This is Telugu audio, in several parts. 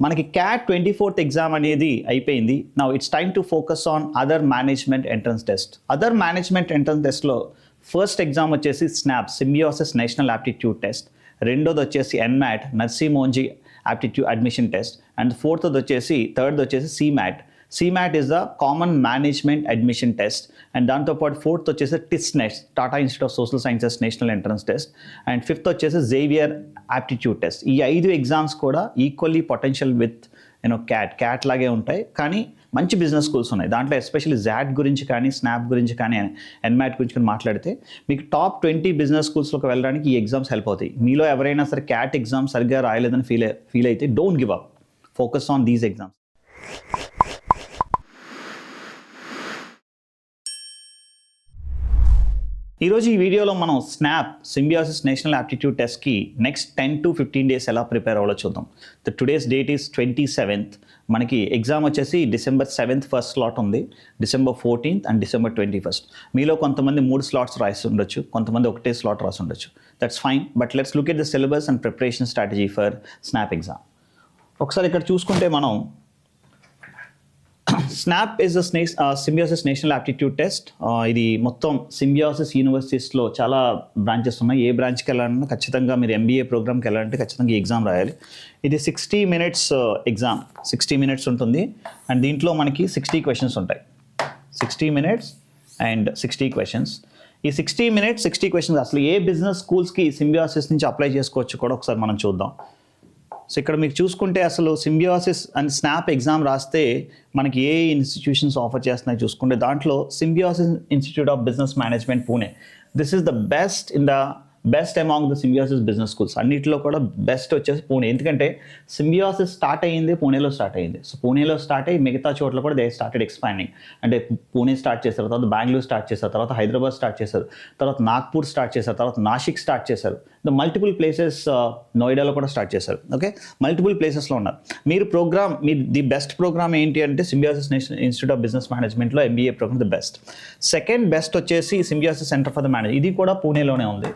మనకి క్యాట్ 24th ఎగ్జామ్ అనేది అయిపోయింది. Now it's time to focus on other management entrance test. Other management entrance టెస్ట్లో ఫస్ట్ ఎగ్జామ్ వచ్చేసి SNAP Symbiosis National Aptitude Test, రెండోది వచ్చేసి NMAT Narsee Monjee aptitude admission test, and third వచ్చేసి CMAT. CMAT is the Common Management Admission Test, and దాంతోపాటు ఫోర్త్ వచ్చేసి TISSNET Tata Institute of Social Sciences National Entrance Test, and fifth వచ్చేసి జేవియర్ యాప్టిట్యూడ్ టెస్ట్. ఈ 5 ఎగ్జామ్స్ కూడా ఈక్వల్లీ పొటెన్షియల్ విత్ క్యాట్ లాగే ఉంటాయి, కానీ మంచి బిజినెస్ స్కూల్స్ ఉన్నాయి. దాంట్లో ఎస్పెషల్లీ జాట్ గురించి కానీ స్నాప్ గురించి కానీ ఎన్మ్యాట్ గురించి కానీ మాట్లాడితే మీకు టాప్ 20 బిజినెస్ స్కూల్స్లోకి వెళ్ళడానికి ఈ ఎగ్జామ్స్ హెల్ప్ అవుతాయి. మీలో ఎవరైనా సరే క్యాట్ ఎగ్జామ్ సరిగ్గా రాయలేదని ఫీల్ అయితే don't give up, focus on these exams. ఈరోజు ఈ వీడియోలో మనం స్నాప్ సింబియోసిస్ నేషనల్ యాప్టిట్యూడ్ టెస్ట్కి నెక్స్ట్ 10 to 15 days ఎలా ప్రిపేర్ అవ్వాలో చూద్దాం. Today's date is 27th. మనకి ఎగ్జామ్ వచ్చేసి December 7th ఫస్ట్ స్లాట్ ఉంది, December 14th and December 21st. మీలో కొంతమంది 3 స్లాట్స్ రాసి ఉండొచ్చు, కొంతమంది ఒకటే స్లాట్ రాసి ఉండొచ్చు. That's fine, but let's look at the syllabus and preparation strategy for SNAP exam. ఒకసారి ఇక్కడ చూసుకుంటే మనం snap is Symbiosis National Aptitude test. ఇది మొత్తం సింబియోసిస్ యూనివర్సిటీస్లో చాలా బ్రాంచెస్ ఉన్నాయి. ఏ బ్రాంచ్కి వెళ్ళాలన్నా ఖచ్చితంగా మీరు MBA ప్రోగ్రామ్కి వెళ్ళాలంటే ఖచ్చితంగా ఈ ఎగ్జామ్ రాయాలి. ఇది 60 minutes ఎగ్జామ్, 60 minutes ఉంటుంది, అండ్ దీంట్లో మనకి 60 questions ఉంటాయి. 60 minutes అండ్ 60 questions. ఈ 60 minutes 60 questions అసలు ఏ బిజినెస్ స్కూల్స్కి సింబియోసిస్ నుంచి అప్లై చేసుకోవచ్చు కూడా ఒకసారి మనం చూద్దాం. సో ఇక్కడ మీకు చూసుకుంటే అసలు సింబియోసిస్ అండ్ స్నాప్ ఎగ్జామ్ రాస్తే మనకి ఏ ఇన్స్టిట్యూషన్స్ ఆఫర్ చేస్తున్నాయి చూసుకుంటే దాంట్లో Symbiosis Institute of business management Pune, this is the best among the Symbiosis business schools. అన్నింటిలో కూడా బెస్ట్ వచ్చేసి పూణే, ఎందుకంటే సింబియోసిస్ స్టార్ట్ అయ్యింది పూణేలో స్టార్ట్ అయ్యింది. సో పూణేలో స్టార్ట్ అయ్యి మిగతా చోట్ల కూడా దే స్టార్టెడ్ ఎక్స్పాండింగ్. అంటే పూణే స్టార్ట్ చేశారు, తర్వాత బెంగళూరు స్టార్ట్ చేశారు, తర్వాత హైదరాబాద్ స్టార్ట్ చేశారు, తర్వాత నాగ్పూర్ స్టార్ట్ చేశారు, తర్వాత నాసిక్ స్టార్ట్ చేశారు. ద మల్టిపుల్ ప్లేసెస్ నోయిడాలో కూడా స్టార్ట్ చేశారు. ఓకే, మల్టిపుల్ ప్లేసెస్లో ఉన్నారు. మీ ది బెస్ట్ ప్రోగ్రామ్ ఏంటి అంటే Symbiosis National Institute of Business మేనేజ్మెంట్లో MBA program the best. Second best వచ్చేసి Symbiosis Centre for the manage, ఇది కూడా పూణేలోనే ఉంది.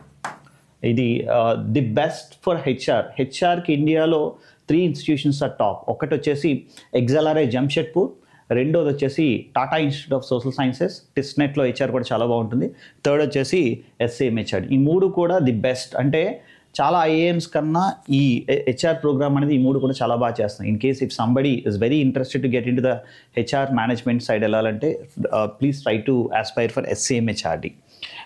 ఇది ది బెస్ట్ ఫర్ హెచ్ఆర్కి ఇండియాలో 3 ఇన్స్టిట్యూషన్స్ ఆర్ టాప్. ఒకటి వచ్చేసి XLRI జంషెడ్పూర్, రెండోది వచ్చేసి Tata Institute of Social Sciences టిస్నెట్లో HR కూడా చాలా బాగుంటుంది, థర్డ్ వచ్చేసి SAMHRD. ఈ 3 కూడా ది బెస్ట్. అంటే చాలా IIMs కన్నా ఈ HR ప్రోగ్రామ్ అనేది ఈ 3 కూడా చాలా బాగా చేస్తాయి. In case if somebody is very interested to get into the HR management side వెళ్ళాలంటే please try to aspire for SAMHRD.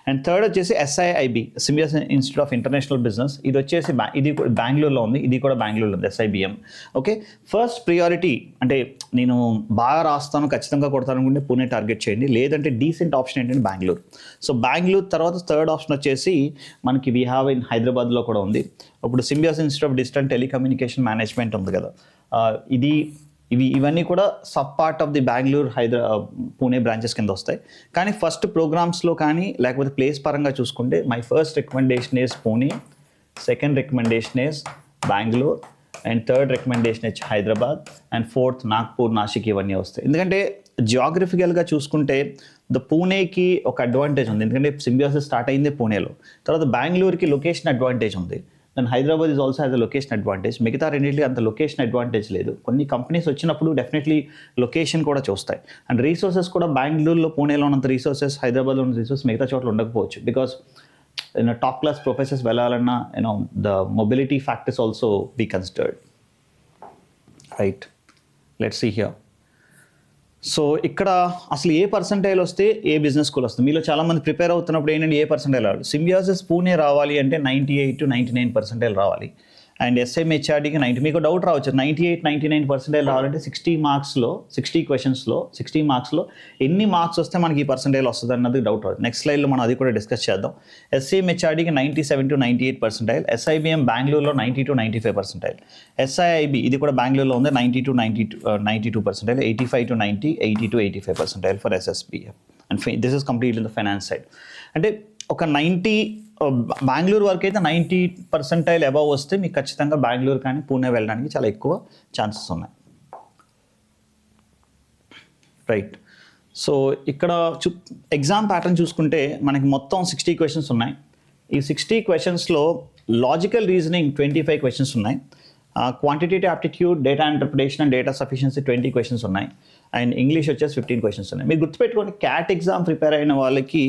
And third వచ్చేసి SIIB Symbiosis Institute of International Business, ఇది వచ్చేసి ఇది బెంగళూరులో ఉంది, ఇది కూడా బెంగళూరులో ఉంది, SIBM. ఓకే, ఫస్ట్ ప్రియారిటీ అంటే నేను బాగా రాస్తాను ఖచ్చితంగా కొడతాను అనుకుంటే పూణే టార్గెట్ చేయండి, లేదంటే డీసెంట్ ఆప్షన్ ఏంటంటే బెంగళూరు. సో బెంగళూరు తర్వాత థర్డ్ ఆప్షన్ వచ్చేసి మనకి వీ హ్యావ్ ఇన్ హైదరాబాద్లో కూడా ఉంది. ఇప్పుడు Symbiosis Institute of digital telecommunication management ఉంది కదా, ఇవన్నీ కూడా sub part of the Bengaluru Pune branches కింద వస్తాయి. కానీ ఫస్ట్ ప్రోగ్రామ్స్లో కానీ లేకపోతే ప్లేస్ పరంగా చూసుకుంటే my first recommendation is Pune, second recommendation is Bengaluru, and third recommendation is Hyderabad, and fourth Nagpur, Nashik ఇవన్నీ వస్తాయి. ఎందుకంటే జియోగ్రఫికల్గా చూసుకుంటే పూణేకి ఒక అడ్వాంటేజ్ ఉంది, ఎందుకంటే సింబియోసిస్ స్టార్ట్ అయింది పూణేలో, తర్వాత బెంగళూరుకి లొకేషన్ అడ్వాంటేజ్ ఉంది, and Hyderabad is also has a location advantage. మిగతా రెండింటికి అంత లొకేషన్ అడ్వాంటేజ్ లేదు. కొన్ని కంపెనీస్ వచ్చినప్పుడు డెఫినెట్లీ లొకేషన్ కూడా చూస్తాయి. అండ్ రీసోర్సెస్ కూడా బెంగళూరులో పూణేలో ఉన్నంత రీసోర్సెస్ హైదరాబాద్లో ఉన్న రీసోర్సెస్ మిగతా చోట్ల ఉండకపోవచ్చు. బికాస్ టాప్ క్లాస్ ప్రొఫెసర్స్ వెళ్ళాలన్నా the mobility factors also be considered, right? Let's see here. So ఇక్కడ అసలు ఏ పర్సంటైల్ వస్తే ఏ బిజినెస్ స్కూల్ వస్తుంది? మీలో చాలామంది ప్రిపేర్ అవుతున్నప్పుడు ఏంటంటే ఏ పర్సంటైల్ రావాలి? సింబియోసిస్ పూణే రావాలి అంటే 98 to 99% రావాలి, అండ్ SAMHRDకి 90. మీకు డౌట్ రావచ్చు 98-99% రావాలంటే 60 మార్క్స్లో 60 questions-లో 60 మార్క్స్లో ఎన్ని మార్క్స్ వస్తే మనకి ఈ పర్సంటైల్ వస్తుంది అన్నది డౌట్ రావచ్చు. నెక్స్ట్ స్లైడ్లో మనం అది కూడా డిస్కస్ చేద్దాం. SAMHRDకి 97 to 98%, SIBM బెంగళూరులో 90 to 95%, SIIB ఇది కూడా బెంగళూరులో ఉంది 90 to 92%, 85 to 90, 80 to 85% for SSBM. And this is complete in the finance side. అంటే ఒక 90 బెంగళూరు వరకు అయితే 90% అబవ్ వస్తే మీకు ఖచ్చితంగా బెంగళూరు కానీ పూణే వెళ్ళడానికి చాలా ఎక్కువ ఛాన్సెస్ ఉన్నాయి, రైట్? సో ఇక్కడ ఎగ్జామ్ ప్యాటర్న్ చూసుకుంటే మనకి మొత్తం 60 questions ఉన్నాయి. ఈ 60 questionsలో లాజికల్ రీజనింగ్ 25 questions ఉన్నాయి, quantitative aptitude, data interpretation and data sufficiency 20 questions ఉన్నాయి. అండ్ ఇంగ్లీష్ వచ్చేసి 15 క్వశ్చన్స్ ఉన్నాయి. మీరు గుర్తుపెట్టుకోండి, క్యాట్ ఎగ్జామ్ ప్రిపేర్ అయిన వాళ్ళకి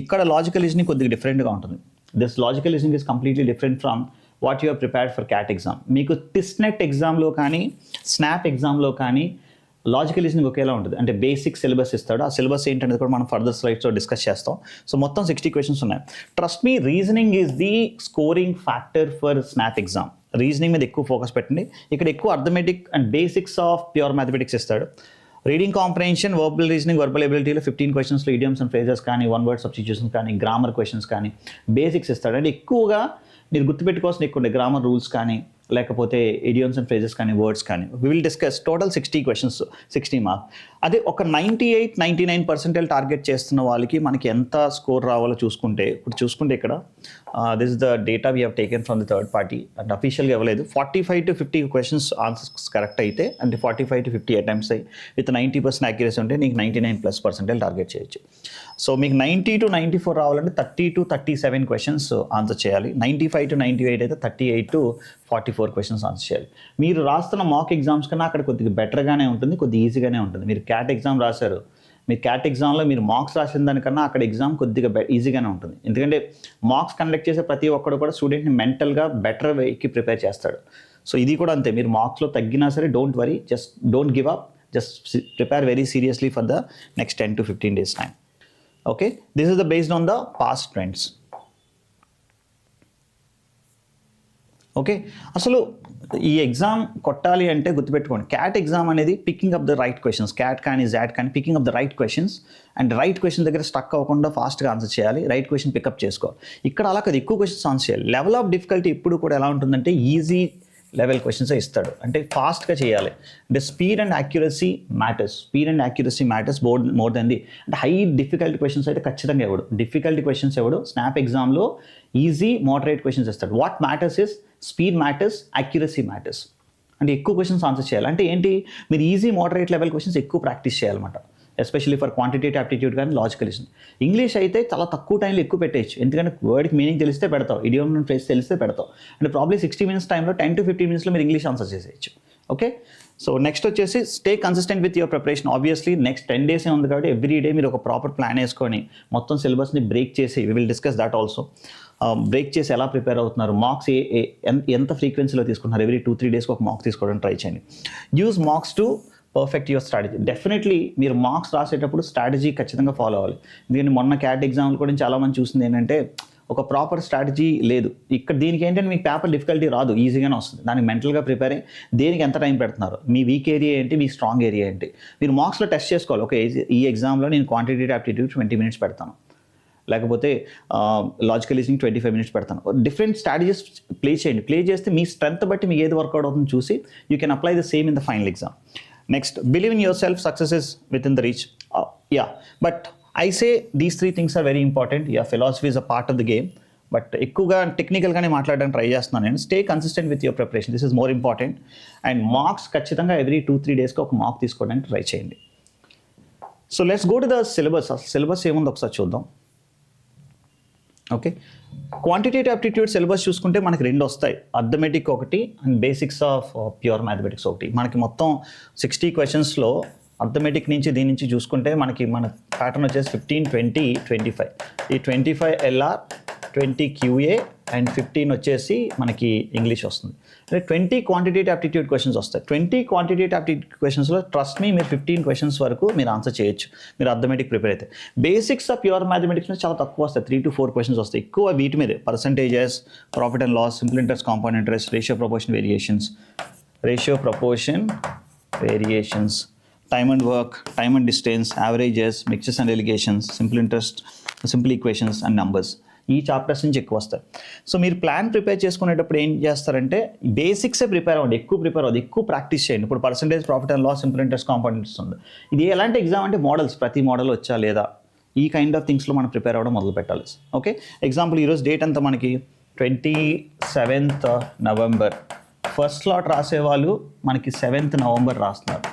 ఇక్కడ లాజికల్ రీజనింగ్ కొద్దిగా డిఫరెంట్గా ఉంటుంది. This logical reasoning is completely different from what you are prepared for CAT exam. మీకు టిస్నెట్ ఎగ్జామ్లో కానీ స్నాప్ ఎగ్జామ్లో కానీ లాజికల్ రీజనింగ్ ఒకేలా ఉంటుంది. అంటే బేసిక్ సిలబస్ ఇస్తాడు. ఆ సిలబస్ ఏంటనేది కూడా మనం ఫర్దర్ స్లైడ్స్లో డిస్కస్ చేస్తాం. సో మొత్తం 60 క్వశ్చన్స్ ఉన్నాయి. Trust me, reasoning is the scoring factor for SNAP exam. Reasoning మీద ఎక్కువ ఫోకస్ పెట్టండి. ఇక్కడ ఎక్కువ arithmetic and basics of pure mathematics ఇస్తాడు. Reading comprehension, verbal reasoning, verbal ఎబిలిటీలో 15 క్వశ్చన్స్లో ఇడియమ్స్ అండ్ ఫ్రేజెస్ కానీ, వన్ వర్డ్ సబ్స్టిట్యూషన్స్ కానీ, గ్రామర్ క్వశ్చన్స్ కానీ, బేసిక్స్ ఇస్తాడు. అంటే ఎక్కువగా మీరు గుర్తుపెట్టుకోవాల్సిన ఎక్కువ ఉండే గ్రామర్ రూల్స్ కానీ, లేకపోతే ఇడియమ్స్ అండ్ ఫ్రేజెస్ కానీ, వర్డ్స్ కానీ. We will discuss total 60 questions, 60 marks. అదే ఒక 98-99% టార్గెట్ చేస్తున్న వాళ్ళకి మనకి ఎంత స్కోర్ రావాలో చూసుకుంటే, ఇప్పుడు చూసుకుంటే ఇక్కడ this is the data we have taken from the third party. అంటే అఫీషియల్గా ఇవ్వలేదు. 45 to 50 క్వశ్చన్స్ ఆన్సర్స్ కరెక్ట్ అయితే, అంటే 45 to 50 అటెంప్ట్స్ అయ్యి విత్ 90% యాక్యురసీ ఉంటే నీకు 99+% టార్గెట్ చేయొచ్చు. సో మీకు 90 to 94 రావాలంటే 30 to 37 క్వశ్చన్స్ ఆన్సర్ చేయాలి. 95 to 98 అయితే 38 to 44 క్వశ్చన్స్ ఆన్సర్ చేయాలి. మీరు రాస్తున్న మాక్ ఎగ్జామ్స్ కన్నా అక్కడ కొద్దిగా బెటర్గానే ఉంటుంది, కొద్దిగా ఈజీగానే ఉంటుంది. మీరు క్యాట్ ఎగ్జామ్ రాశారు, మీరు క్యాట్ ఎగ్జామ్లో మీరు మార్క్స్ రాసిన దానికన్నా అక్కడ ఎగ్జామ్ కొద్దిగా ఈజీగానే ఉంటుంది. ఎందుకంటే మార్క్స్ కండక్ట్ చేసే ప్రతి ఒక్కడు కూడా స్టూడెంట్ని మెంటల్గా బెటర్ వేకి ప్రిపేర్ చేస్తాడు. సో ఇది కూడా అంతే. మీరు మార్క్స్లో తగ్గినా సరే don't worry, just don't give up, just prepare very seriously for the next 10 to 15 days time. Okay, this is the based on the past trends. Okay, అసలు ఈ ఎగ్జామ్ కొట్టాలి అంటే గుర్తుపెట్టుకోండి, క్యాట్ ఎగ్జామ్ అనేది picking up the right questions. Cat కానీ జాట్ కానీ picking up the right questions and right question దగ్గర స్టక్ అవ్వకుండా ఫాస్ట్గా ఆన్సర్ చేయాలి. రైట్ క్వశ్చన్ పికప్ చేసుకోవాలి. ఇక్కడ అలా కదా ఎక్కువ క్వశ్చన్స్ ఆన్సర్ చేయాలి. లెవెల్ ఆఫ్ డిఫికల్టీ ఇప్పుడు కూడా ఎలా ఉంటుందంటే ఈజీ లెవెల్ క్వశ్చన్సే ఇస్తాడు. అంటే ఫాస్ట్గా చేయాలి. అంటే speed and accuracy matters more than the. అంటే హై డిఫికల్టీ క్వశ్చన్స్ అయితే ఖచ్చితంగా ఇవ్వడు. డిఫికల్టీ క్వశ్చన్స్ ఇవ్వడు. స్నాప్ ఎగ్జామ్లో ఈజీ మోడరేట్ క్వశ్చన్స్ ఇస్తాడు. What matters is speed matters, accuracy matters. అంటే ఎక్కువ క్వశ్చన్స్ ఆన్సర్ చేయాలి. అంటే ఏంటి, మీరు ఈజీ మోడరేట్ లెవెల్ క్వశ్చన్స్ ఎక్కువ ప్రాక్టీస్ చేయాలన్నమాట. ఎస్పెషల్లీ ఫర్ క్వాంటిటేటివ్ ఆప్టిట్యూడ్ కానీ లాజికల్ రీజనింగ్. ఇంగ్లీష్ అయితే చాలా తక్కువ టైంలో ఎక్కువ పెట్టేయచ్చు. ఎందుకంటే వర్డ్కి మీనింగ్ తెలిస్తే పెడతావు, ఇడియమ్ అండ్ ఫ్రేజ్ తెలిస్తే పెడతావు. అంటే ప్రాబ్లీ 60 minutes టైంలో 10 to 15 minutes మీరు ఇంగ్లీష్ ఆన్సర్ చేసేయచ్చు. ఓకే, సో నెక్స్ట్ వచ్చేసి stay consistent with your preparation. Obviously next 10 days ఉంది కాబట్టి ఎవ్రీ డే మీరు ఒక ప్రాపర్ ప్లాన్ వేసుకొని మొత్తం సిలబస్ని బ్రేక్ చేసి, we will discuss that also. Break చేసి ఎలా ప్రిపేర్ అవుతున్నారు, మార్క్స్ ఎంత ఫ్రీక్వెన్సీలో తీసుకుంటున్నారు, ఎవ్రీ 2-3 days ఒక మార్క్ తీసుకోవడానికి ట్రై చేయండి. Use marks to perfect your strategy. Definitely మీరు మార్క్స్ రాసేటప్పుడు స్ట్రాటజీ ఖచ్చితంగా ఫాలో అవ్వాలి. ఎందుకంటే మొన్న క్యాట్ ఎగ్జామ్లు కూడా చాలామంది చూసింది ఏంటంటే ఒక ప్రాపర్ స్ట్రాటజీ లేదు. ఇక్కడ దీనికి ఏంటంటే మీకు పేపర్ డిఫికల్టీ రాదు, ఈజీగానే వస్తుంది. దానికి మెంటల్గా ప్రిపేర్ అయ్యి దేనికి ఎంత టైం పెడుతున్నారు, మీ వీక్ ఏరియా ఏంటి, మీ స్ట్రాంగ్ ఏరియా ఏంటి, మీరు మార్క్స్లో టెస్ట్ చేసుకోవాలి. ఓకే, ఈ ఎగ్జామ్లో నేను క్వాంటిటేటివ్ ఆప్టిట్యూడ్ 20 minutes పెడతాను, లేకపోతే లాజికల్ రీజనింగ్ 25 minutes పెడతాను. డిఫరెంట్ స్ట్రాటజీస్ ప్లే చేయండి. ప్లే చేస్తే మీ స్ట్రెంత్ బట్టి మీకు ఏది వర్కౌట్ అవుతుందో చూసి you can apply the same in the final exam. Next, believe in yourself, success is within the reach. But I say these 3 things are very important. Philosophy is a part of the game. But ఎక్కువగా టెక్నికల్గానే మాట్లాడడానికి ట్రై చేస్తున్నాను నేను. Stay consistent with your preparation, this is more important. And marks ఖచ్చితంగా ఎవ్రీ 2-3 daysకి ఒక మార్క్ తీసుకోవడానికి ట్రై చేయండి. So let's go to the syllabus. Syllabus ఏముందో ఒకసారి చూద్దాం. ఓకే, క్వాంటిటేటివ్ ఆప్టిట్యూడ్ సిలబస్ చూసుకుంటే మనకి 2 వస్తాయి. అర్థమెటిక్ ఒకటి and basics of pure mathematics ఒకటి. మనకి మొత్తం 60 క్వశ్చన్స్లో అర్థమెటిక్ నుంచి దీని నుంచి చూసుకుంటే మన ప్యాటర్న్ వచ్చేసి 15, 20, 25. ఈ 25 LR, 20 QA అండ్ 15 వచ్చేసి మనకి ఇంగ్లీష్ వస్తుంది. అంటే 20 క్వాంటిటేటివ్ ఆప్టిట్యూడ్ క్వశ్చన్స్ వస్తాయి. 20 క్వాంటిటేటివ్ ఆప్టిట్యూడ్ క్వశ్చన్స్లో ట్రస్ట్ మీ మీరు 15 questions వరకు మీరు ఆన్సర్ చేయొచ్చు మీరు అర్థమెటిక్ ప్రిపేర్ అయితే. బేసిక్స్ ఆఫ్ ప్యూర్ మ్యాథమెటిక్స్ మీద చాలా తక్కువ వస్తాయి, 3 to 4 questions వస్తాయి. ఎక్కువ వీటి మీదే percentages, profit and loss, simple interest, compound interest, ratio proportion variations, time and work, time and distance, averages, mixtures and alligations, simple interest, simple equations and numbers. ఈ చాప్టర్స్ నుంచి ఎక్కువ వస్తాయి. సో మీరు ప్లాన్ ప్రిపేర్ చేసుకునేటప్పుడు ఏం చేస్తారంటే బేసిక్సే ప్రిపేర్ అవ్వండి, ఎక్కువ ప్రాక్టీస్ చేయండి. ఇప్పుడు percentage, profit and loss, simple interest, compound interest ఉంది. ఇది ఎలాంటి ఎగ్జామ్ అంటే మోడల్స్, ప్రతి మోడల్ వచ్చా లేదా, ఈ కైండ్ ఆఫ్ థింగ్స్లో మనం ప్రిపేర్ అవ్వడం మొదలు పెట్టాలి. ఓకే, ఎగ్జాంపుల్ ఈరోజు డేట్ అంతా మనకి 27th November. ఫస్ట్ స్లాట్ రాసేవాళ్ళు మనకి 7th November రాస్తున్నారు.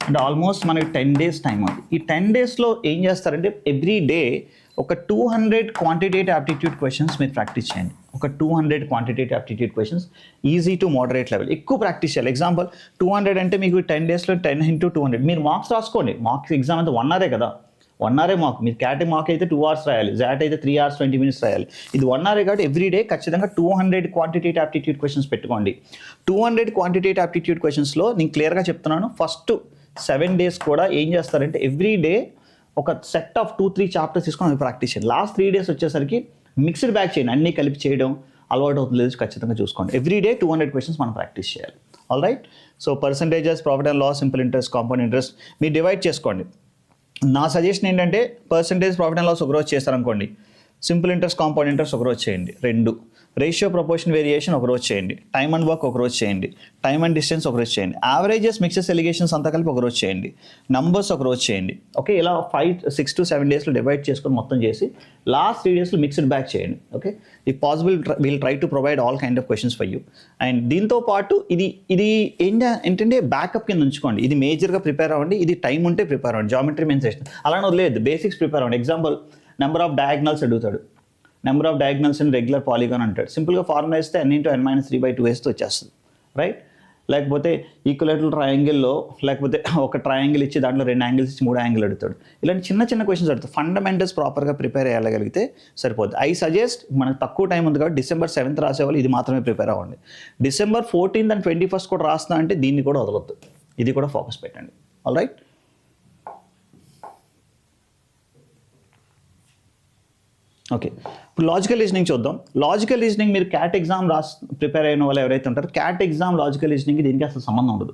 అంటే ఆల్మోస్ట్ మనకి 10 days టైం ఉంది. ఈ 10 daysలో ఏం చేస్తారంటే ఎవ్రీ డే ఒక 200 క్వాంటిటేటివ్ యాప్టిట్యూడ్ క్వశ్చన్స్ మీరు ప్రాక్టీస్ చేయండి. ఒక 200 quantitative aptitude questions easy to moderate level ఎక్కువ ప్రాక్టీస్ చేయాలి. ఎగ్జాంపుల్ 200 అంటే మీకు 10 daysలో 10 into 200 మీరు మార్క్స్ రాసుకోండి. మార్క్స్ ఎగ్జామ్ అంతా 1 hour కదా, 1 hour మార్క్. మీరు క్యాట్ మార్క్ అయితే 2 hours రాయాలి, జాట్ అయితే 3 hours 20 minutes రాయాలి. ఇది 1 hour కాబట్టి ఎవ్రీడే ఖచ్చితంగా 200 క్వాంటిటేటివ్ యాప్టిట్యూడ్ క్వశ్చన్స్ పెట్టుకోండి. 200 క్వాంటిటేటివ్ యాప్టిట్యూడ్ క్వశ్చన్స్లో నేను క్లియర్గా చెప్తున్నాను, ఫస్ట్ 7 days కూడా ఏం చేస్తారంటే ఎవ్రీడే ఒక సెట్ ఆఫ్ 2-3 చాప్టర్స్ తీసుకొని అవి ప్రాక్టీస్ చేయండి. లాస్ట్ 3 days వచ్చేసరికి మిక్స్డ్ బ్యాక్ చేయండి, అన్నీ కలిపి చేయడం అలవాటు అవుతుంది లేదు ఖచ్చితంగా చూసుకోండి. ఎవ్రీడే 200 క్వశ్చన్స్ మనం ప్రాక్టీస్ చేయాలి. All right. So percentages, profit and loss, simple interest, compound interest మీరు డివైడ్ చేసుకోండి. నా సజెషన్ ఏంటంటే పర్సంటేజ్, ప్రాఫిట్ అండ్ లాస్ ఒకరోజు చేస్తారనుకోండి, సింపుల్ ఇంట్రెస్ట్, కాంపౌండ్ ఇంట్రెస్ట్ ఒకరోజు చేయండి. 2 రేషియో ప్రపోర్షన్ వేరియేషన్ ఒకరోజు చేయండి. టైమ్ అండ్ వర్క్ ఒకరోజు చేయండి. టైమ్ అండ్ డిస్టెన్స్ ఒకరోజు చేయండి. యావరేజెస్, మిక్సెస్, ఎలిగేషన్స్ అంతా కలిపి ఒకరోజు చేయండి. నంబర్స్ ఒకరోజు చేయండి. ఓకే, ఇలా 6 to 7 daysలో డివైడ్ చేసుకొని మొత్తం చేసి లాస్ట్ 3 daysలో మిక్స్డ్ బ్యాక్ చేయండి. Okay, if possible will try to provide all kind of questions for you. And దీంతో పాటు ఇది ఏంటంటే బ్యాకప్ కింద ఉంచుకోండి. ఇది మేజర్గా ప్రిపేర్ అవ్వండి, ఇది టైం ఉంటే ప్రిపేర్ అవ్వండి. జామెట్రీ మెన్సేషన్ అలానే వదిలేదు, బేసిక్స్ ప్రిపేర్ అవ్వండి. ఎగ్జాంపుల్ నెంబర్ ఆఫ్ డయాగ్నల్స్ అడుగుతాడు, number of diagonals in regular polygon అంటాడు. సింపుల్గా ఫార్ములా ఇస్తే n into n - 3/2 వేస్తే వచ్చేస్తుంది, రైట్. లేకపోతే ఈక్వలేటరల్ ట్రయాంగిల్లో లేకపోతే ఒక ట్రయాంగిల్ ఇచ్చి దాంట్లో 2 angles ఇచ్చి 3 angles అడుగుతాడు. ఇలాంటి చిన్న క్వశ్చన్స్ అడుగుతాడు. ఫండమెంటల్స్ ప్రాపర్గా ప్రిపేర్ అయ్యగలిగితే సరిపోద్ది. ఐ సజెస్ట్ మనకు తక్కువ టైం ఉంది కాబట్టి December 7th రాసేవాళ్ళు ఇది మాత్రమే ప్రిపేర్ అవ్వండి. December 14th and 21st కూడా రాస్తున్నా అంటే దీన్ని కూడా వదలొద్దు, ఇది కూడా ఫోకస్ పెట్టండి. All right. ఓకే, ఇప్పుడు లాజికల్ రీజనింగ్ చూద్దాం. లాజికల్ రీజనింగ్ మీరు క్యాట్ ఎగ్జామ్ ప్రిపేర్ అయిన వాళ్ళు ఎవరైతే ఉంటారో క్యాట్ ఎగ్జామ్ లాజికల్ రీజనింగ్కి దీనికి అసలు సంబంధం ఉండదు.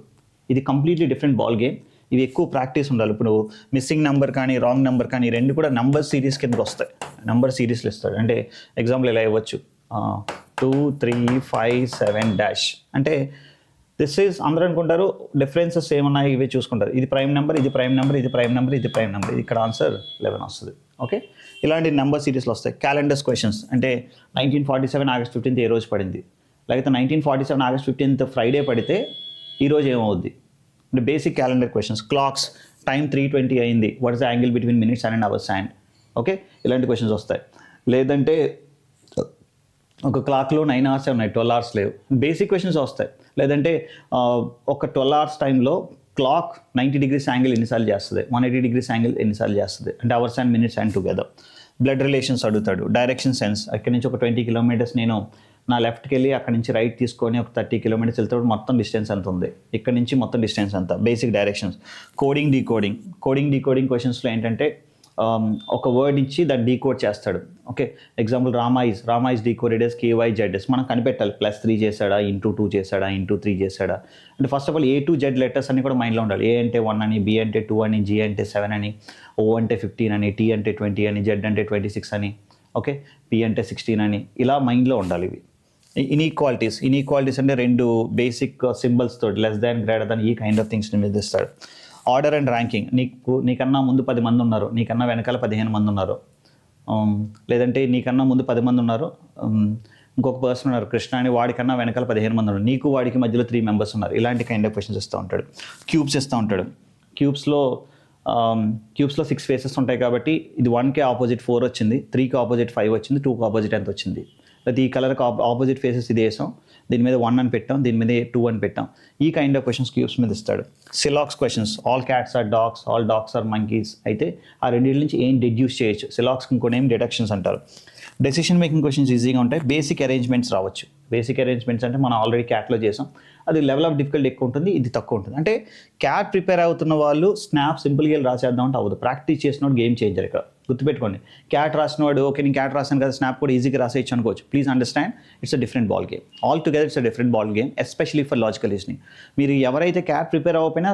ఇది కంప్లీట్లీ డిఫరెంట్ బాల్ గేమ్. ఇవి ఎక్కువ ప్రాక్టీస్ ఉండాలి. ఇప్పుడు మిస్సింగ్ నెంబర్ కానీ రాంగ్ నెంబర్ కానీ రెండు కూడా నెంబర్ సిరీస్ కిందకి వస్తాయి. నెంబర్ సిరీస్లు ఇస్తాడు. అంటే ఎగ్జాంపుల్ ఇలా ఇవ్వచ్చు 2 3 5 7 అంటే దిస్ ఈజ్ అందరూ అనుకుంటారు డిఫరెన్సెస్ ఏమన్నాయి ఇవే చూసుకుంటారు. ఇది ప్రైమ్ నెంబర్, ఇది ప్రైమ్ నెంబర్, ఇది ప్రైమ్ నెంబర్, ఇది ప్రైమ్ నెంబర్. ఇక్కడ ఆన్సర్ 11 వస్తుంది. ఓకే, ఇలాంటి నెంబర్ సిరీస్లో వస్తాయి. క్యాలెండర్స్ క్వశ్చన్స్ అంటే 1947 August 15th ఏ రోజు పడింది, లేకపోతే 1947 August 15th ఫ్రైడే పడితే ఈరోజు ఏమవుద్ది అంటే basic calendar questions. Clocks time 3:20 అయింది, what is the angle between minutes and hours and. Okay, ఇలాంటి క్వశ్చన్స్ వస్తాయి. లేదంటే ఒక క్లాక్లో 9 hours ఉన్నాయి, 12 hours లేవు, బేసిక్ క్వశ్చన్స్ వస్తాయి. లేదంటే ఒక 12 hours టైంలో క్లాక్ 90 degrees యాంగిల్ ఎన్నిసార్లు చేస్తుంది, 180 degrees యాంగిల్ ఎన్నిసార్లు చేస్తుంది అంటే hours and minutes and together. Blood relations అడుగుతాడు. డైరెక్షన్ సెన్స్, అక్కడి నుంచి ఒక 20 kilometers నేను నా లెఫ్ట్కి వెళ్ళి అక్కడి నుంచి రైట్ తీసుకొని ఒక 30 kilometers వెళ్తాడు, మొత్తం డిస్టెన్స్ ఎంత ఉంది, ఇక్కడ నుంచి మొత్తం డిస్టెన్స్ ఎంత. Basic directions. కోడింగ్ డీకోడింగ్ క్వశ్చన్స్లో ఏంటంటే ఒక వర్డ్ ఇచ్చి దాన్ని డీకోడ్ చేస్తాడు. Okay, example Rama is decoded as KYZS. మనం కనిపెట్టాలి, +3 చేశాడా, *2 చేశాడా, *3 చేశాడా అంటే first of all A to Z letters అన్ని కూడా మైండ్లో ఉండాలి. A అంటే 1 అని, B అంటే 2 అని, G అంటే 7 అని, O అంటే 15 అని, T అంటే 20 అని, Z అంటే 26 అని, ఓకే, P అంటే 16 అని, ఇలా మైండ్లో ఉండాలి. ఇవి ఇన్ఈక్వాలిటీస్ అంటే 2 బేసిక్ సింబల్స్ తోటి లెస్ దాన్, గ్రేటర్ దాన్, ఈ కైండ్ ఆఫ్ థింగ్స్ నిర్మిస్తాడు. ఆర్డర్ అండ్ ర్యాంకింగ్, నీకన్నా ముందు 10 మంది ఉన్నారు, నీకన్నా వెనకాల 15 మంది ఉన్నారు, లేదంటే నీకన్నా ముందు 10 మంది ఉన్నారు, ఇంకొక పర్సన్ ఉన్నారు కృష్ణ అని, వాడికన్నా వెనకాల 15 మంది ఉన్నారు, నీకు వాడికి మధ్యలో 3 members ఉన్నారు. ఇలాంటి కైండ్ ఆఫ్ క్వశ్చన్స్ ఇస్తూ ఉంటాడు. క్యూబ్స్ ఇస్తూ ఉంటాడు. క్యూబ్స్లో 6 faces ఉంటాయి కాబట్టి ఇది 1కి ఆపోజిట్ 4 వచ్చింది, 3కి ఆపోజిట్ 5 వచ్చింది, 2కి ఆపోజిట్ ఎంత వచ్చింది. లేదా ఈ కలర్కి ఆపోజిట్ ఫేసెస్ ఇది వేసాం, దీని మీద 1 అని పెట్టాం, దీని మీద 2 అని పెట్టాం. ఈ కైండ్ ఆఫ్ క్వశ్చన్స్ క్యూబ్స్ మీద ఇస్తాడు. సిలాక్స్ questions, all cats are dogs, all dogs are monkeys అయితే ఆ రెండింటి నుంచి ఏం డెడ్యూస్ చేయొచ్చు. సిలాక్స్ ఇంకోటి ఏం డిడక్షన్స్ అంటారు. డెసిషన్ మేకింగ్ క్వశ్చన్స్ ఈజీగా ఉంటాయి. బేసిక్ అరేంజ్మెంట్స్ రావచ్చు. బేసిక్ అరేంజ్మెంట్స్ అంటే మనం ఆల్రెడీ క్యాట్లో చేసాం, అది లెవెల్ ఆఫ్ డిఫికల్టీ ఎక్కువ ఉంటుంది, ఇది తక్కువ ఉంటుంది. అంటే క్యాట్ ప్రిపేర్ అవుతున్న వాళ్ళు స్నాప్ సింపుల్గా రాసేద్దాం అంటే అవ్వదు. ప్రాక్టీస్ చేసినోడు గేమ్ చేంజర్. ఇక్కడ గుర్తుపెట్టుకోండి, క్యాట్ రాసినవాడు ఓకే నేను క్యాట్ రాసాను కదా స్నాప్ కూడా ఈజీగా రాసేయచ్చు అనుకోవచ్చు. Please understand, it's a different ball game. All together it's a different ball game, especially for logical reasoning. మీరు ఎవరైతే క్యాట్ ప్రిపేర్ అవ్వకపోయినా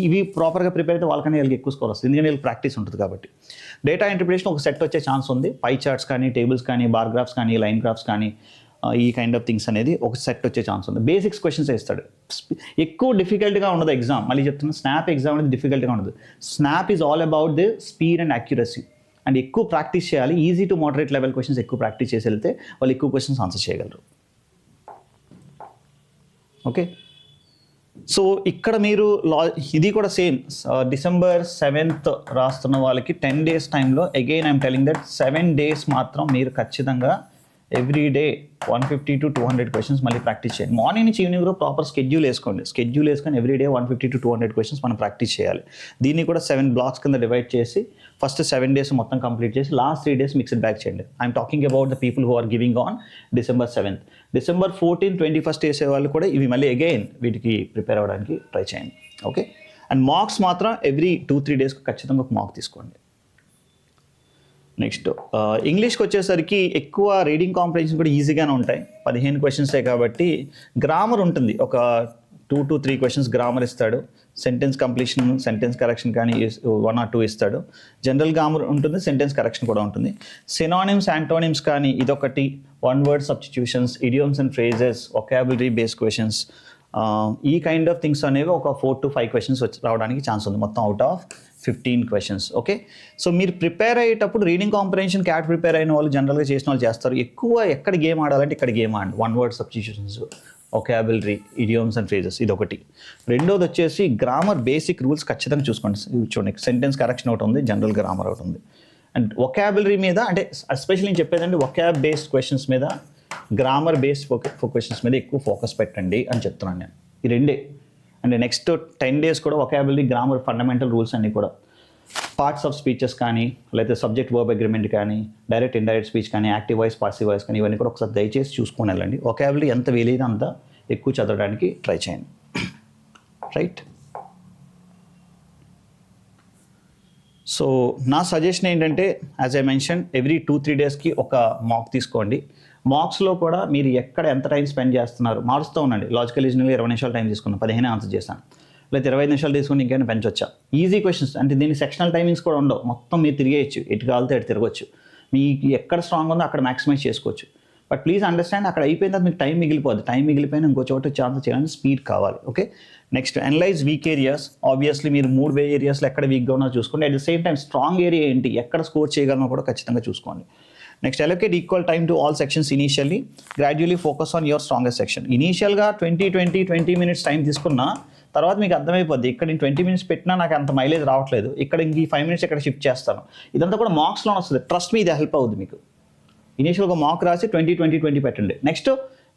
ఇవి ప్రాపర్గా ప్రిపేర్ అయితే వాళ్ళకన్నా వీళ్ళకి ఎక్కువ స్కోర్ వస్తుంది, ఎందుకంటే వీళ్ళకి ప్రాక్టీస్ ఉంటుంది కాబట్టి. డేటా ఇంటర్ప్రిటేషన్ ఒక సెట్ వచ్చే ఛాన్స్ ఉంది. పై చార్ట్స్ కానీ, టేబుల్స్ కానీ, బార్ గ్రాఫ్స్ కానీ, లైన్ గ్రాఫ్స్ కానీ, ఈ కైండ్ ఆఫ్ థింగ్స్ అనేది ఒక సెట్ వచ్చే ఛాన్స్ ఉంది. బేసిక్స్ క్వశ్చన్స్ ఇస్తాడు. ఎక్కువ డిఫికల్ట్గా ఉండదు ఎగ్జామ్. మళ్ళీ చెప్తున్నా, స్నాప్ ఎగ్జామ్ అనేది డిఫికల్ట్గా ఉండదు. Snap is all about the speed and accuracy. And ఎక్కువ ప్రాక్టీస్ చేయాలి. Easy to moderate level questions ఎక్కువ ప్రాక్టీస్ చేసి వెళ్తే వాళ్ళు ఎక్కువ క్వశ్చన్స్ ఆన్సర్ చేయగలరు. ఓకే, సో ఇక్కడ మీరు ఇది కూడా సేమ్ December 7th రాస్తున్న వాళ్ళకి 10 days టైంలో again I'm telling that 7 days మాత్రం మీరు ఖచ్చితంగా ఎవ్రీ డే 150 to 200 క్వశ్చన్స్ మళ్ళీ ప్రాక్టీస్ చేయండి. మార్నింగ్ నుంచి ఈవినింగ్ కూడా ప్రాపర్ స్కెడ్యూల్ వేసుకొని ఎవ్రీ డే 150 to 200 క్వశ్చన్స్ మనం ప్రాక్టీస్ చేయాలి. దీన్ని కూడా 7 blocks కింద డివైడ్ చేసి ఫస్ట్ 7 days మొత్తం కంప్లీట్ చేసి లాస్ట్ 3 days మిక్స్డ్ బ్యాక్ చేయండి. I'm talking about the people who are giving on December 7th. December 14, 21st వేసే వాళ్ళు కూడా ఇవి మళ్ళీ అగైన్ వీటికి ప్రిపేర్ అవ్వడానికి ట్రై చేయండి. ఓకే, అండ్ మార్క్స్ మాత్రం ఎవ్రీ 2-3 days ఖచ్చితంగా ఒక మార్క్ తీసుకోండి. నెక్స్ట్ ఇంగ్లీష్కి వచ్చేసరికి ఎక్కువ రీడింగ్ కాంప్రిహెన్షన్ కూడా ఈజీగానే ఉంటాయి. 15 క్వశ్చన్సే కాబట్టి గ్రామర్ ఉంటుంది. ఒక 2 to 3 క్వశ్చన్స్ గ్రామర్ ఇస్తాడు. సెంటెన్స్ కంప్లీషన్, సెంటెన్స్ కరెక్షన్ కానీ 1 or 2 ఇస్తాడు. జనరల్ గ్రామర్ ఉంటుంది, సెంటెన్స్ కరెక్షన్ కూడా ఉంటుంది. సినానిమ్స్, యాంటోనిమ్స్ కానీ ఇదొకటి, one word substitutions, idioms and phrases, vocabulary based questions, ఈ కైండ్ ఆఫ్ థింగ్స్ అనేవి ఒక 4 to 5 క్వశ్చన్స్ రావడానికి ఛాన్స్ ఉంది మొత్తం out of 15 questions. Okay, so మీరు ప్రిపేర్ అయ్యేటప్పుడు రీడింగ్ కాంప్రిహెన్షన్ క్యాట్ ప్రిపేర్ అయిన వాళ్ళు జనరల్గా చేసిన వాళ్ళు చేస్తారు. ఎక్కువ ఎక్కడ గేమ్ ఆడాలంటే ఇక్కడ గేమ్ ఆడండి. One word substitutions, vocabulary, idioms and phrases ఇదొకటి. రెండోది వచ్చేసి గ్రామర్ బేసిక్ రూల్స్ ఖచ్చితంగా చూసుకోండి. చూడండి, సెంటెన్స్ కరెక్షన్ ఒకటి ఉంది, జనరల్ గ్రామర్ ఒకటి ఉంది. అండ్ వొకాబులరీ మీద అంటే ఎస్పెషల్లీ నేను చెప్పేదండి వొకాబ్ బేస్డ్ క్వశ్చన్స్ మీద, గ్రామర్ బేస్డ్ క్వశ్చన్స్ మీద ఎక్కువ ఫోకస్ పెట్టండి అని చెప్తున్నాను నేను. ఈ రెండే. అండ్ నెక్స్ట్ 10 days కూడా వొకాబులరీ, గ్రామర్, ఫండమెంటల్ రూల్స్ అన్నీ కూడా, పార్ట్స్ ఆఫ్ స్పీచెస్ కానీ, లేకపోతే సబ్జెక్ట్ వర్బ్ అగ్రిమెంట్ కానీ, డైరెక్ట్ ఇండైరెక్ట్ స్పీచ్ కానీ, యాక్టివ్ వాయిస్, పాసివ్ వాయిస్ కానీ, ఇవన్నీ కూడా ఒకసారి దయచేసి చూసుకొని వెళ్ళండి. వొకాబులరీ ఎంత వీలైతే అంత ఎక్కువ చదవడానికి ట్రై చేయండి. రైట్. సో నా సజెషన్ ఏంటంటే, యాజ్ ఐ మెన్షన్, ఎవ్రీ 2-3 daysకి ఒక మాక్ తీసుకోండి. మార్క్స్లో కూడా మీరు ఎక్కడ ఎంత టైం స్పెండ్ చేస్తున్నారు మారుస్తూ ఉండండి. లాజికల్ రీజనింగ్లో 20 నిమిషాలు టైం తీసుకున్నాను, 15 ఆన్సర్ చేశాను. లేదా 25 నిమిషాలు తీసుకుని ఇంకైనా పెంచొచ్చా. ఈజీ క్వశ్చన్స్ అంటే దీనికి సెక్షనల్ టైమింగ్స్ కూడా ఉండవు. మొత్తం మీరు తిరిగేయచ్చు, ఎటు కావాలితే అటు తిరగచ్చు. మీకు ఎక్కడ స్ట్రాంగ్ ఉందో అక్కడ మ్యాక్సిమైజ్ చేసుకోవచ్చు. బట్ ప్లీజ్ అండర్స్టాండ్, అక్కడ అయిపోయిన తర్వాత మీకు టైం మిగిలిపోద్ది. టైం మిగిలిపోయినా ఇంకో చోట ఛాన్స్ చేయాలని స్పీడ్ కావాలి. Okay, next analyse weak areas. Obviously మీరు 3 ఏరియాస్లో ఎక్కడ వీక్గా ఉన్నారో చూసుకోండి. At the same time strong area ఏంటి, ఎక్కడ స్కోర్ చేయగలమో కూడా ఖచ్చితంగా చూసుకోండి. Next allocate equal time to all sections initially, gradually focus on your strongest section. ఇనీషియల్గా 20 minutes టైం తీసుకున్నా తర్వాత మీకు అర్థమైపోద్ది, ఇక్కడ నేను 20 minutes పెట్టినా నాకు అంత మైలేజ్ రావట్లేదు, ఇక్కడ ఇంక ఈ 5 minutes ఇక్కడ షిఫ్ట్ చేస్తాను. ఇదంతా కూడా మార్క్స్లో వస్తుంది. ట్రస్ట్ మీ, ఇది హెల్ప్ అవుతుంది మీకు. ఇనీషియల్గా మార్క్ రాసి 20 పెట్టండి. నెక్స్ట్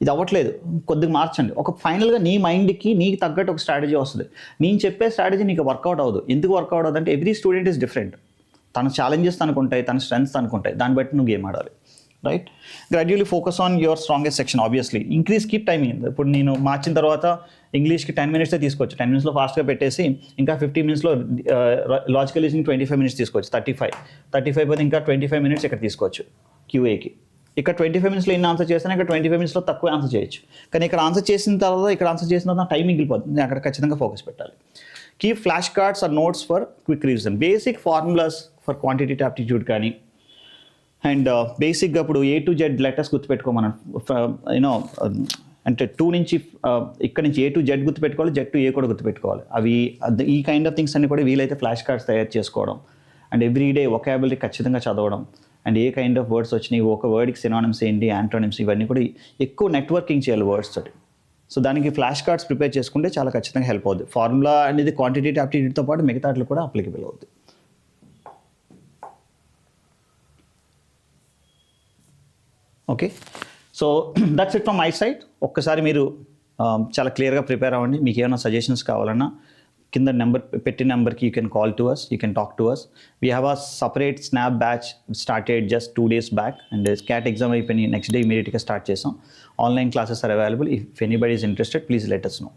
ఇది అవ్వట్లేదు, కొద్దిగా మార్చండి. ఒక ఫైనల్గా నీ మైండ్కి నీకు తగ్గట్టు ఒక స్ట్రాటజీ వస్తుంది. నేను చెప్పే స్ట్రాటజీ నీకు వర్కౌట్ అవ్వదు. ఎందుకు వర్కౌట్ అవ్వదు అంటే ఎవ్రీ స్టూడెంట్ ఈస్ డిఫరెంట్. తన ఛాలెంజెస్ తనకుంటాయి, తన స్ట్రెంగ్స్ తనకుంటాయి. దాన్ని బట్టి నువ్వు గేమ్ ఆడాలి. Right. Gradually focus on your strongest section. Obviously increase keep timing. ఇప్పుడు నేను మార్చిన తర్వాత ఇంగ్లీష్కి 10 minutes తీసుకోవచ్చు. 10 minutesలో ఫాస్ట్గా పెట్టేసి ఇంకా 15 minutesలో లాజికల్ రీజనింగ్ 25 minutes తీసుకోవచ్చు. 35 పోతే ఇంకా 25 minutes ఇక్కడ తీసుకోవచ్చు క్యూఏకి. ఇక్కడ 25 minutesలో ఎన్ని ఆన్సర్ చేస్తాను, ఇక్కడ 25 minutesలో తక్కువ ఆన్సర్ చేయొచ్చు. కానీ ఇక్కడ ఆన్సర్ చేసిన తర్వాత ఇక్కడ ఆన్సర్ చేసిన తర్వాత టైం మిగిలిపోతుంది. అక్కడ ఖచ్చితంగా ఫోకస్ పెట్టాలి. Keep flash cards or notes for quick revision. Basic formulas for quantitative aptitude కానీ, అండ్ బేసిక్గా ఇప్పుడు A to Z లెటర్స్ గుర్తుపెట్టుకోమన్నాను. యూనో అంటే 2 నుంచి ఇక్కడ నుంచి A to Z గుర్తుపెట్టుకోవాలి, Z to A కూడా గుర్తుపెట్టుకోవాలి. అవి ఈ కైండ్ ఆఫ్ థింగ్స్ అన్ని కూడా వీలైతే ఫ్లాష్ కార్డ్స్ తయారు చేసుకోవడం. అండ్ ఎవ్రీ డే వొకాబులరీ ఖచ్చితంగా చదవడం. And A kind of words వచ్చినాయి, ఒక వర్డ్కి సినానిమ్స్ ఏంటి, యాంటోనిమ్స్, ఇవన్నీ కూడా ఎక్కువ నెట్వర్కింగ్ చేయాలి వర్డ్స్ తోటి. సో దానికి ఫ్లాష్ కార్డ్స్ ప్రిపేర్ చేసుకుంటే చాలా ఖచ్చితంగా హెల్ప్ అవుతుంది. ఫార్ములా అనేది క్వాంటిటేటివ్ యాప్టిట్యూడ్తో పాటు మిగతా వాటిలో కూడా అప్లికబుల్ అవుతుంది. Okay, so that's it from my side. ఒక్కసారి మీరు చాలా క్లియర్గా ప్రిపేర్ అవ్వండి. మీకు ఏమైనా సజెషన్స్ కావాలన్నా కింద నెంబర్ పెట్టిన నెంబర్కి you can call to us, you can talk to us. We have a separate snap batch started just 2 days back. And CAT exam అయిపోయి నెక్స్ట్ డే ఇమీడియట్గా స్టార్ట్ చేసాం. Online classes are available. If anybody is interested please let us know.